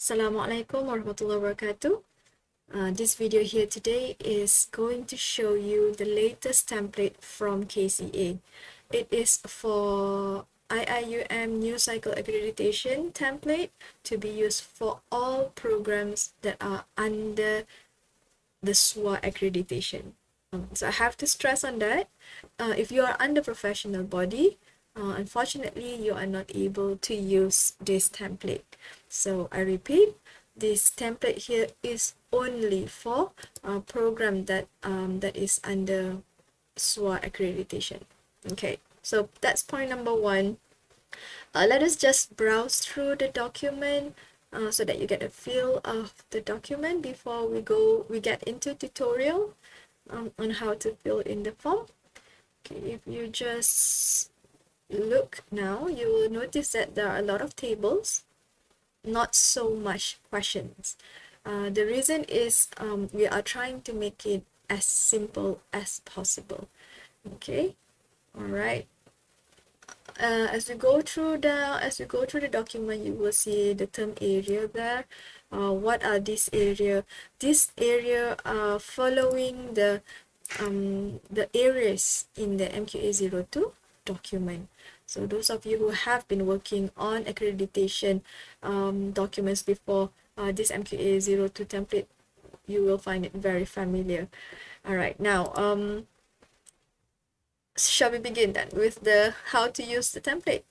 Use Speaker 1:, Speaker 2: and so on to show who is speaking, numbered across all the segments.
Speaker 1: Assalamualaikum warahmatullahi wabarakatuh. This video here today is going to show you the latest template from KCA. It is for IIUM New Cycle Accreditation template to be used for all programs that are under the SWA accreditation. So I have to stress on that. If you are under professional body, unfortunately, you are not able to use this template. So I repeat, this template here is only for a program that that is under SWA accreditation. Okay, so that's point number one. Let us just browse through the document so that you get a feel of the document before we get into tutorial on how to fill in the form. Okay, if you just look now, you will notice that there are a lot of tables, not so much questions. The reason is we are trying to make it as simple as possible. Okay, all right. As we go through the document, you will see the term area there. What are these area? This area are following the areas in the MQA-02 document. So those of you who have been working on accreditation documents before, this MQA-02 template, you will find it very familiar. All right, now shall we begin then with the how to use the template?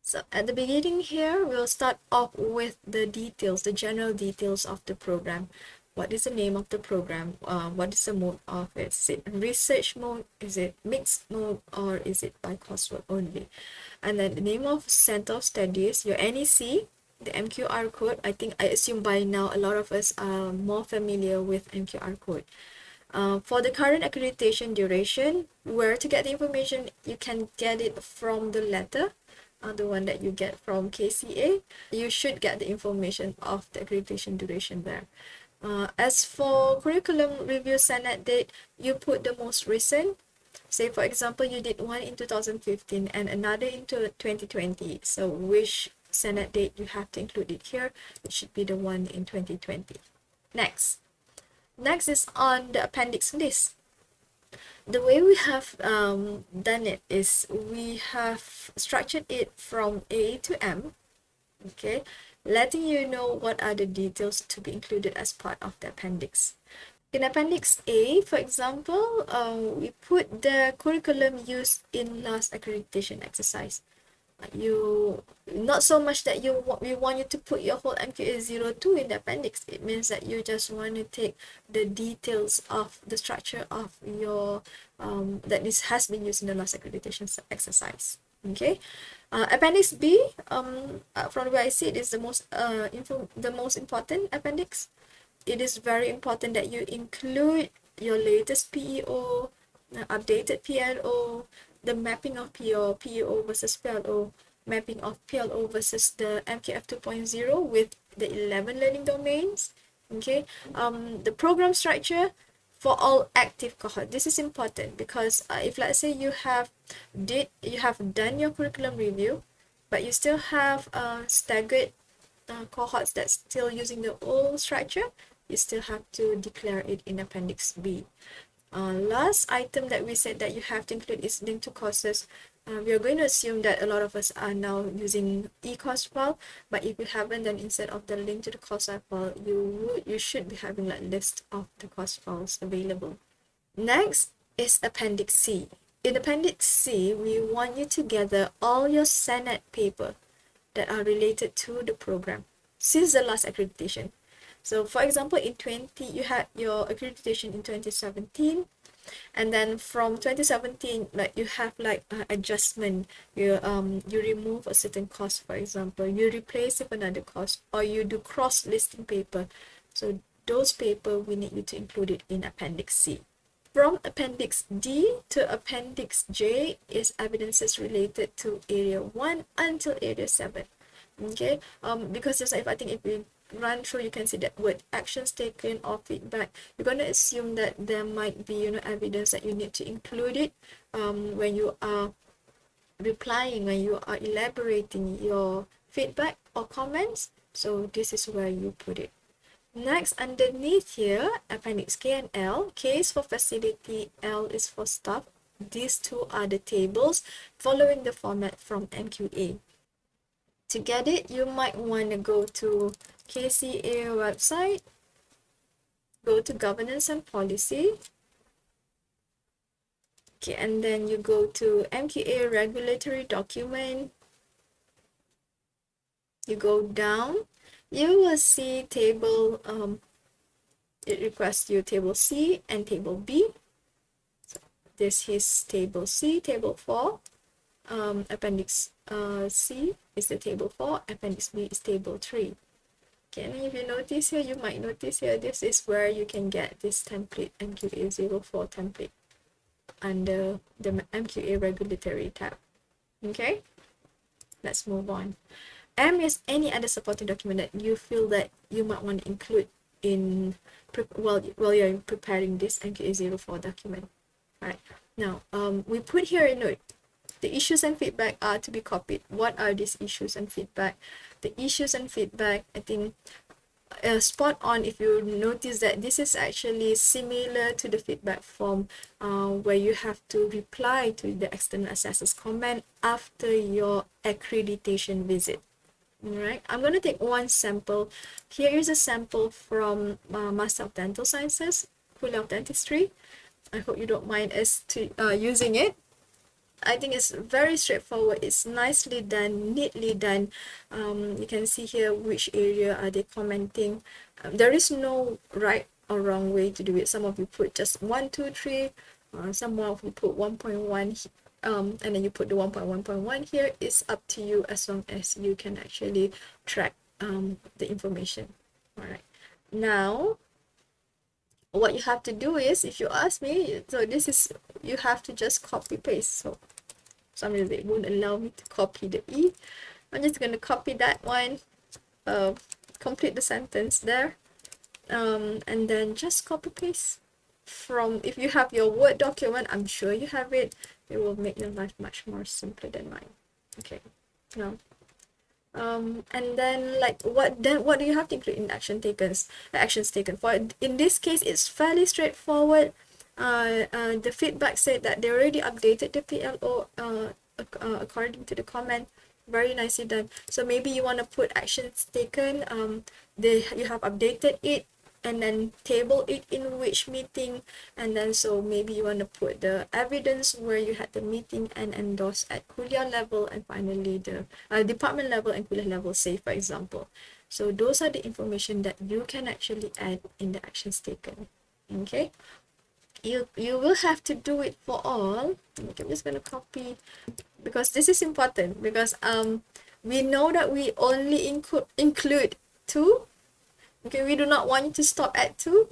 Speaker 1: So at the beginning here, we'll start off with the details, the general details of the program. What is the name of the program? What is the mode of it? Is it research mode? Is it mixed mode? Or is it by coursework only? And then the name of Center of Studies, your NEC, the MQR code. I assume by now a lot of us are more familiar with MQR code. For the current accreditation duration, where to get the information, you can get it from the letter, the one that you get from KCA. You should get the information of the accreditation duration there. As for curriculum review Senate date, you put the most recent. Say for example, you did one in 2015 and another in 2020. So which Senate date you have to include it here? It should be the one in 2020. Next is on the appendix list. The way we have done it is we have structured it from A to M, okay, letting you know what are the details to be included as part of the appendix. In appendix A, for example, we put the curriculum used in last accreditation exercise. You not so much that we want you to put your whole MQA-02 in the appendix. It means that you just want to take the details of the structure of your that this has been used in the last accreditation exercise. Okay, appendix B, from where I see it, is the most important appendix. It is very important that you include your latest PEO, updated PLO, the mapping of PEO versus PLO, mapping of PLO versus the MQF 2.0 with the 11 learning domains. Okay, the program structure for all active cohort. This is important because if let's say you have done your curriculum review, but you still have staggered cohorts that's still using the old structure, you still have to declare it in appendix B. Last item that we said that you have to include is link to courses. We are going to assume that a lot of us are now using e-course file, but if you haven't, then instead of the link to the course file, you should be having a list of the course files available. Next is appendix C. In appendix C, we want you to gather all your Senate paper that are related to the program since the last accreditation. So for example, in 20, you had your accreditation in 2017, and then from 2017, like you have like adjustment. You remove a certain course, for example, you replace it with another course, or you do cross listing paper. So those paper, we need you to include it in appendix C. From appendix D to appendix J is evidences related to area 1 until area 7. Okay, because just if we run through, you can see that word actions taken or feedback. You're going to assume that there might be evidence that you need to include it when you are replying, when you are elaborating your feedback or comments. So this is where you put it. Next, underneath here, appendix K and L. K is for facility, L is for staff. These two are the tables following the format from MQA. To get it, you might want to go to KCA website, go to governance and policy. Okay, and then you go to MQA regulatory document. You go down, you will see table, it requests you table C and table B. So this is table C, table 4. Appendix C is the table 4, appendix B is table 3. Okay, and if you notice here, you might notice here, this is where you can get this template, MQA-04 template, under the MQA regulatory tab. Okay, let's move on. M is any other supporting document that you feel that you might want to include in while you're preparing this MQA-04 document. Alright, now we put here a note. The issues and feedback are to be copied. What are these issues and feedback? The issues and feedback, I think, spot on if you notice that this is actually similar to the feedback form where you have to reply to the external assessor's comment after your accreditation visit. Alright, I'm going to take one sample. Here is a sample from Master of Dental Sciences, Kuliah of Dentistry. I hope you don't mind us using it. I think it's very straightforward. It's nicely done, neatly done. You can see here which area are they commenting. There is no right or wrong way to do it. Some of you put just 1, 2, 3. Some of you put 1.1, and then you put the 1.1.1 here. It's up to you as long as you can actually track the information. All right. Now, what you have to do is, if you ask me, so this is, you have to just copy paste. So some reason it won't allow me to copy the E. I'm just going to copy that one, complete the sentence there, and then just copy paste from, if you have your Word document, I'm sure you have it, it will make your life much more simpler than mine. Okay, now and then what do you have to include in actions taken for? In this case, it's fairly straightforward. The feedback said that they already updated the PLO according to the comment. Very nicely done. So maybe you want to put actions taken, you have updated it and then table it in which meeting, and then so maybe you want to put the evidence where you had the meeting and endorse at Kuliah level, and finally the department level and Kuliah level, say for example. So those are the information that you can actually add in the actions taken. Okay, you will have to do it for all. Okay, I'm just going to copy because this is important, because we know that we only include 2. Okay, we do not want you to stop at 2.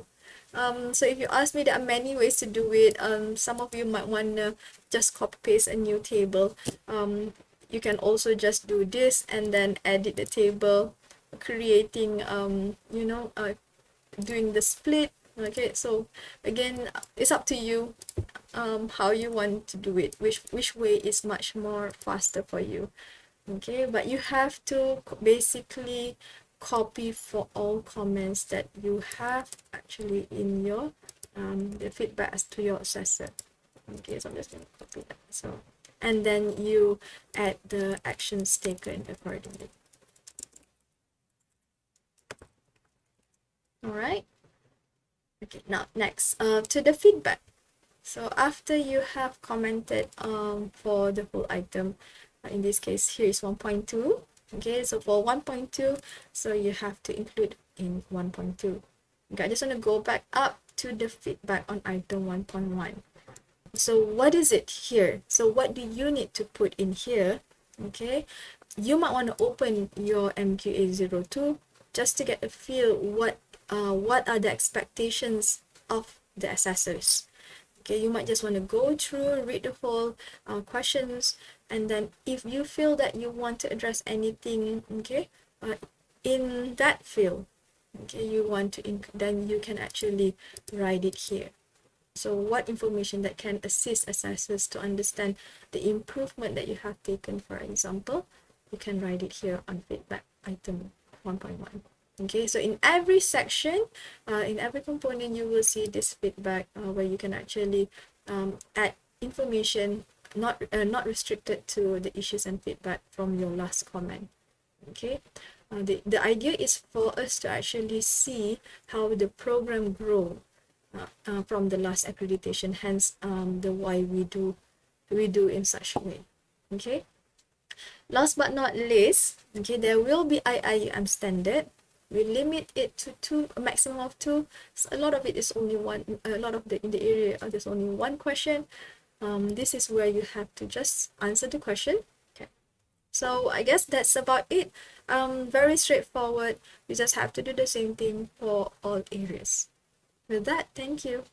Speaker 1: So if you ask me, there are many ways to do it. Some of you might want to just copy paste a new table. You can also just do this and then edit the table, creating doing the split. Okay, so again, it's up to you how you want to do it, which way is much more faster for you. Okay, but you have to basically copy for all comments that you have actually in your the feedback as to your assessor. Okay, so I'm just going to copy that. So, and then you add the actions taken accordingly. All right. Okay, now next to the feedback. So after you have commented for the whole item, in this case here is 1.2. Okay, so for 1.2, so you have to include in 1.2. Okay, I just want to go back up to the feedback on item 1.1. So what is it here? So what do you need to put in here? Okay, you might want to open your MQA-02 just to get a feel what are the expectations of the assessors. Okay, you might just want to go through, read the whole questions, and then if you feel that you want to address anything, okay, in that field, okay, you want to then you can actually write it here. So what information that can assist assessors to understand the improvement that you have taken, for example, you can write it here on feedback item 1.1. Okay, so in every section, in every component, you will see this feedback where you can actually add information not restricted to the issues and feedback from your last comment. Okay, the idea is for us to actually see how the program grow from the last accreditation, hence the why we do in such a way. Okay, last but not least, okay, there will be IIUM standard. We limit it to two, a maximum of two. So a lot of it is only one. A lot of the in the area there's only one question. This is where you have to just answer the question. Okay, so I guess that's about it. Very straightforward. You just have to do the same thing for all areas. With that, thank you.